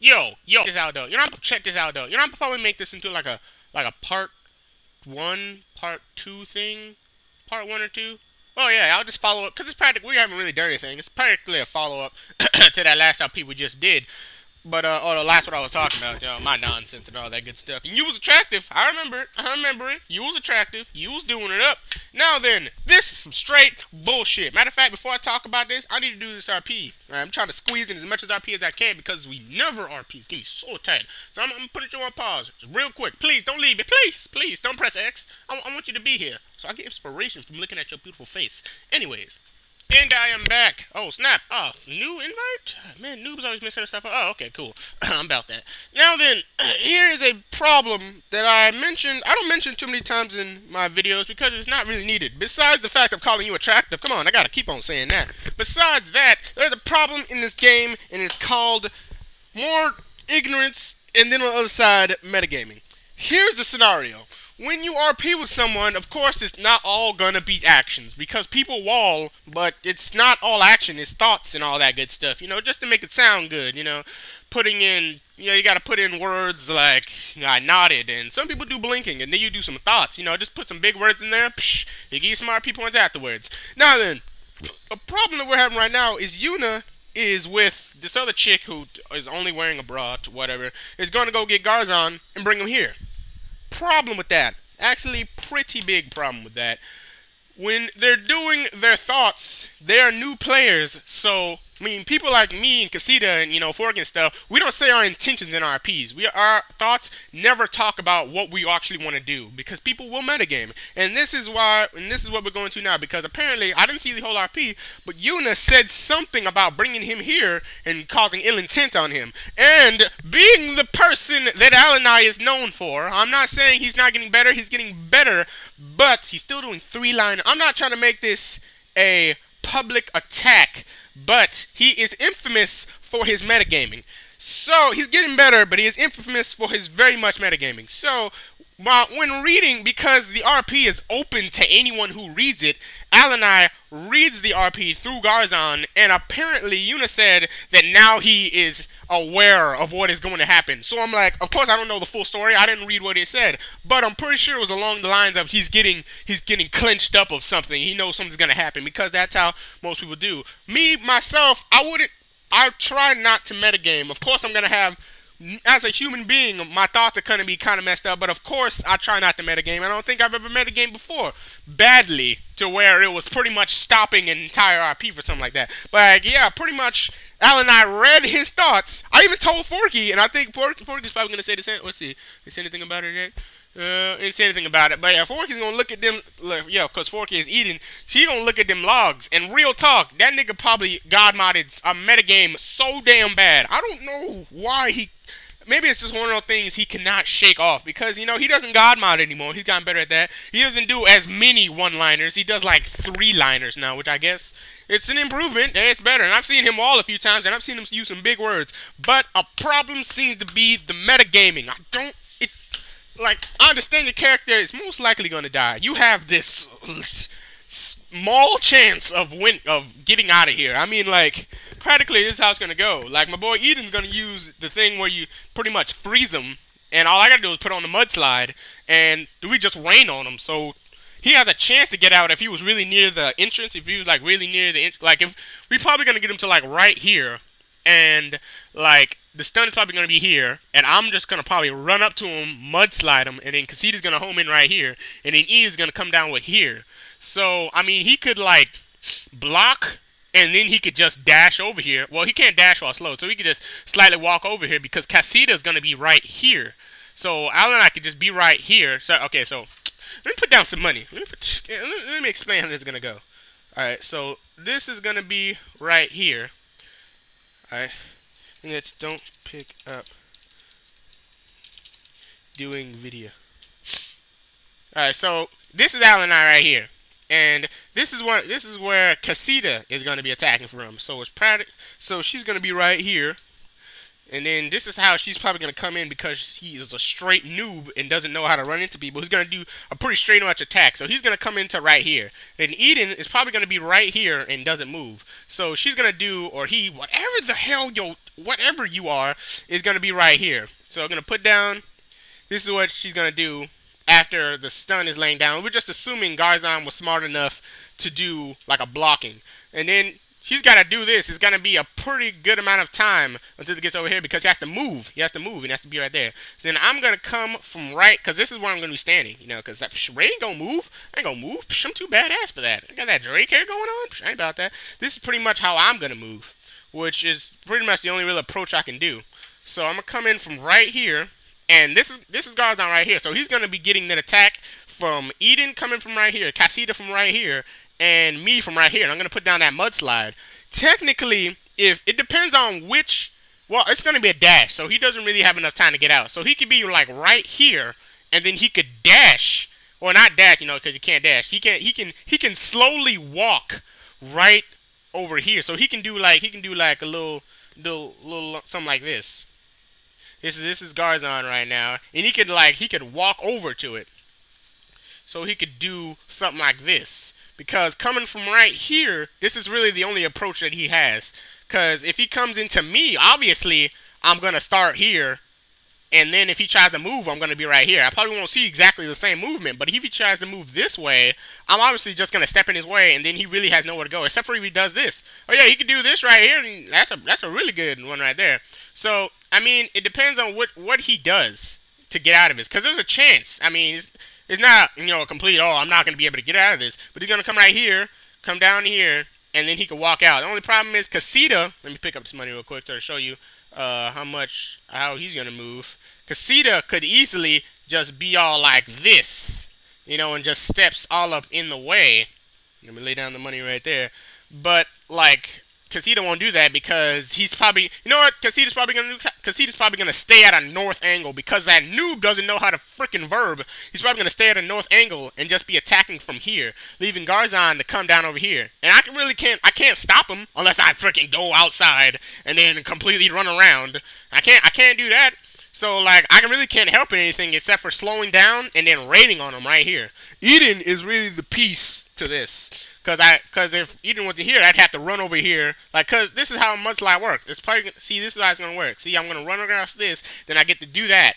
Yo, check this out though. Check this out though. I'm probably make this into like a part one, part two thing, part one or two. Oh yeah, I'll just follow up because it's practically we haven't really done anything. It's practically a follow up to that last LP we just did. But the last what I was talking about, my nonsense and all that good stuff. And you was attractive. I remember it. You was attractive. You was doing it up. Now then, this is some straight bullshit. Matter of fact, before I talk about this, I need to do this RP. Right, I'm trying to squeeze in as much as RP as I can because we never RP. It's getting so tight. So I'm putting you on pause. Just real quick. Please, don't leave me. Please, don't press X. I want you to be here. So I get inspiration from looking at your beautiful face. Anyways. And I am back. Oh, snap. Oh, new invite? Man, noobs always messing stuff up. Oh, okay, cool. I'm about that. Now then, here is a problem that I don't mention too many times in my videos because it's not really needed. Besides the fact of calling you attractive. Come on, I gotta keep on saying that. Besides that, there's a problem in this game, and it's called more ignorance, and then on the other side, metagaming. Here's the scenario. When you RP with someone, of course, it's not all gonna be actions because people wall, but it's not all action. It's thoughts and all that good stuff. Just to make it sound good. Putting in, you gotta put in words like I nodded, and some people do blinking, and then you do some thoughts. Just put some big words in there. Psh, you get some RP points afterwards. Now then, a problem that we're having right now is Yuna is with this other chick who is only wearing a bra, whatever, is gonna go get Garzon and bring him here. Problem with that. Actually, pretty big problem with that. When they're doing their thoughts, they are new players, so, people like me and Casita and, Fork and stuff, we don't say our intentions in our RPs. Our thoughts never talk about what we actually want to do, because people will metagame. And this is what we're going to now, because apparently, I didn't see the whole RP, but Yuna said something about bringing him here and causing ill intent on him. And being the person that Alanai is known for, I'm not saying he's not getting better, he's getting better, but he's still doing 3-line. I'm not trying to make this a public attack, but he is infamous for his metagaming. So, he's getting better, but he is infamous for his very much metagaming. So, when reading, because the RP is open to anyone who reads it, Alanai reads the RP through Garzon, and apparently Yuna said that now he is aware of what is going to happen. So I'm like, of course I don't know the full story, I didn't read what it said, but I'm pretty sure it was along the lines of he's getting clenched up of something. He knows something's going to happen, because that's how most people do. Me, myself, I try not to metagame. Of course I'm going to have, as a human being, my thoughts are going to be kind of messed up, but of course I try not to metagame. I don't think I've ever metagamed before badly to where it was pretty much stopping an entire RP for something like that. But yeah, pretty much Al and I read his thoughts. I even told Forky, and I think Forky's probably going to say the same. Let's see. Did he say anything about it yet? Didn't say anything about it. But yeah, Forky's going to look at them. Because Forky is eating. She's going to look at them logs. And real talk, that nigga probably god-modded a metagame so damn bad. I don't know why he... Maybe it's just one of those things he cannot shake off. Because, he doesn't god mod anymore. He's gotten better at that. He doesn't do as many one-liners. He does like 3-liners now, which I guess it's an improvement. And it's better. And I've seen him wall a few times, and I've seen him use some big words. But a problem seems to be the metagaming. I understand your character is most likely going to die. You have this small chance of getting out of here. Practically this is how it's going to go. Like, my boy Eden's going to use the thing where you pretty much freeze him, and all I got to do is put on the mudslide, and we just rain on him. So he has a chance to get out if he was really near the entrance, if he was, really near the entrance. If we're probably going to get him to, right here, and, the stun is probably going to be here, and I'm just going to probably run up to him, mudslide him, and then Casita's going to home in right here, and then E is going to come down with here. So, he could, block, and then he could just dash over here. Well, he can't dash while slow, so he could just slightly walk over here, because Casita's going to be right here. So, Alan and I could just be right here. So, okay, so, let me put down some money. Let me explain how this is going to go. Alright, so, this is going to be right here. Alright. Let's don't pick up doing video. Alright, so this is Al and I right here. And this is where Casita is gonna be attacking from. So she's gonna be right here. And then this is how she's probably going to come in because he is a straight noob and doesn't know how to run into people. He's going to do a pretty straight much attack. So he's going to come into right here. Then Eden is probably going to be right here and doesn't move. So she's going to do, or he, whatever the hell, whatever you are, is going to be right here. So I'm going to put down, this is what she's going to do after the stun is laying down. We're just assuming Garzon was smart enough to do like a blocking. And then he's got to do this. It's going to be a pretty good amount of time until it gets over here because he has to move. He has to move. He has to be right there. So then I'm going to come from right, because this is where I'm going to be standing, you know, because Ray ain't going to move. I ain't going to move. I'm too badass for that. I got that Drake hair going on. I ain't about that. This is pretty much how I'm going to move, which is pretty much the only real approach I can do. So I'm going to come in from right here, and this is Garzon right here. So he's going to be getting that attack from Eden coming from right here, Casita from right here, and me from right here. And I'm going to put down that mudslide. Technically, if it depends on which, well, it's going to be a dash, so he doesn't really have enough time to get out. So he could be like right here, and then he could dash, or not dash, you know, because he can't dash. He can slowly walk right over here. So he can do like a little something like this. This is Garzon right now, and he could walk over to it. So he could do something like this. Because coming from right here, this is really the only approach that he has. Because if he comes into me, obviously, I'm going to start here. And then if he tries to move, I'm going to be right here. I probably won't see exactly the same movement. But if he tries to move this way, I'm obviously just going to step in his way. And then he really has nowhere to go. Except for if he does this. Oh yeah, he could do this right here. And that's a really good one right there. So, I mean, it depends on what he does to get out of this. Because there's a chance. I mean, it's not, you know, a complete, oh, I'm not going to be able to get out of this. But he's going to come right here, come down here, and then he can walk out. The only problem is Casita, let me pick up this money real quick to show you how he's going to move. Casita could easily just be all like this, you know, and just steps all up in the way. Let me lay down the money right there. But, like, Casita won't do that because he's probably, you know what Casita's probably going to do? Casita's probably going to stay at a north angle because that noob doesn't know how to frickin' verb. He's probably going to stay at a north angle and just be attacking from here, leaving Garzon to come down over here. And I can't stop him unless I frickin' go outside and then completely run around. I can't do that. So, like, I really can't help anything except for slowing down and then raiding on him right here. Eden is really the piece to this. Because if Eden wasn't here, I'd have to run over here. Like, because this is how mudslide works. It's probably, see, this is how it's going to work. See, I'm going to run across this, then I get to do that.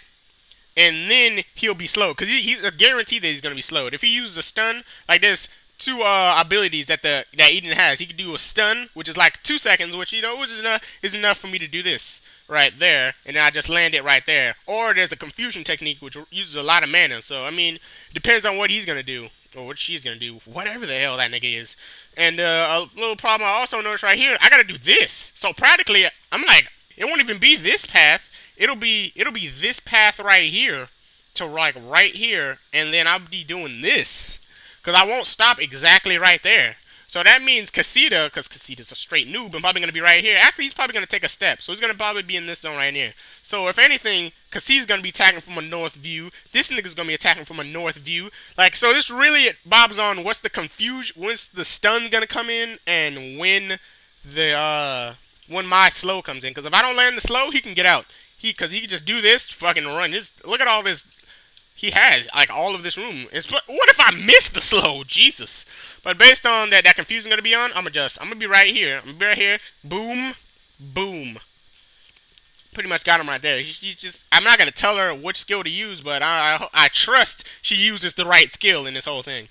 And then he'll be slowed. Because he's a guarantee that he's going to be slowed. If he uses a stun, like there's two abilities that Eden has. He can do a stun, which is like 2 seconds, which, you know, is enough for me to do this right there. And then I just land it right there. Or there's a confusion technique, which uses a lot of mana. So, I mean, depends on what he's going to do. Or what she's going to do. Whatever the hell that nigga is. And a little problem I also noticed right here. I got to do this. So practically, I'm like, it won't even be this path. It'll be this path right here. To like right here. And then I'll be doing this. Because I won't stop exactly right there. So that means Casita, because Casita's a straight noob, I'm probably going to be right here. Actually, he's probably going to take a step. So he's going to probably be in this zone right here. So if anything, Casita's going to be attacking from a north view. This nigga's going to be attacking from a north view. Like, so this really bobs on what's the confusion, when's the stun going to come in, and when my slow comes in. Because if I don't land the slow, he can get out. Because he can just do this, fucking run. Just look at all this. He has, like, all of this room. What if I miss the slow? Jesus. But based on that confusion going to be on, I'm going to be right here. I'm going to be right here. Boom. Boom. Pretty much got him right there. I'm not going to tell her which skill to use, but I trust she uses the right skill in this whole thing.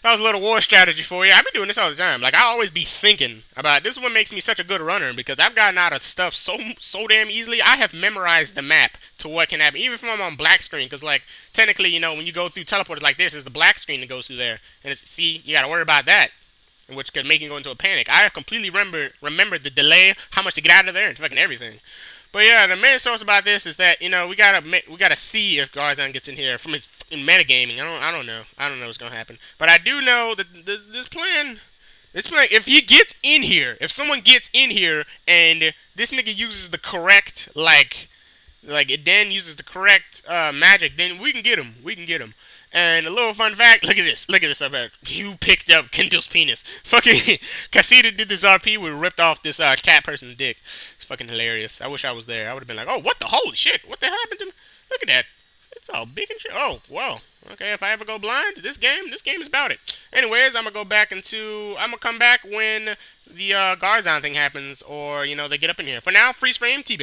That was a little war strategy for you. I've been doing this all the time. Like, I always be thinking about it. This is what makes me such a good runner, because I've gotten out of stuff so damn easily. I have memorized the map to what can happen, even if I'm on black screen, because, like, technically, you know, when you go through teleporters like this, it's the black screen that goes through there. And see, you gotta worry about that, which could make you go into a panic. I completely remember the delay, how much to get out of there, and fucking everything. But yeah, the main source about this is that, you know, we gotta see if Garzon gets in here from his in metagaming. I don't know what's gonna happen. But I do know that this plan, if he gets in here, if someone gets in here and this nigga uses the correct like Dan uses the correct magic, then we can get him. And a little fun fact, look at this up here. You picked up Kendall's penis. Fucking Casita did this RP, we ripped off this cat person's dick. fucking hilarious. I wish I was there. I would have been like, oh, what the holy shit? What the hell happened to me? Look at that. It's all big and shit. Oh, whoa. Okay, if I ever go blind, this game is about it. Anyways, I'm gonna come back when the Garzon thing happens, or, they get up in here. For now, freeze frame, T-Base.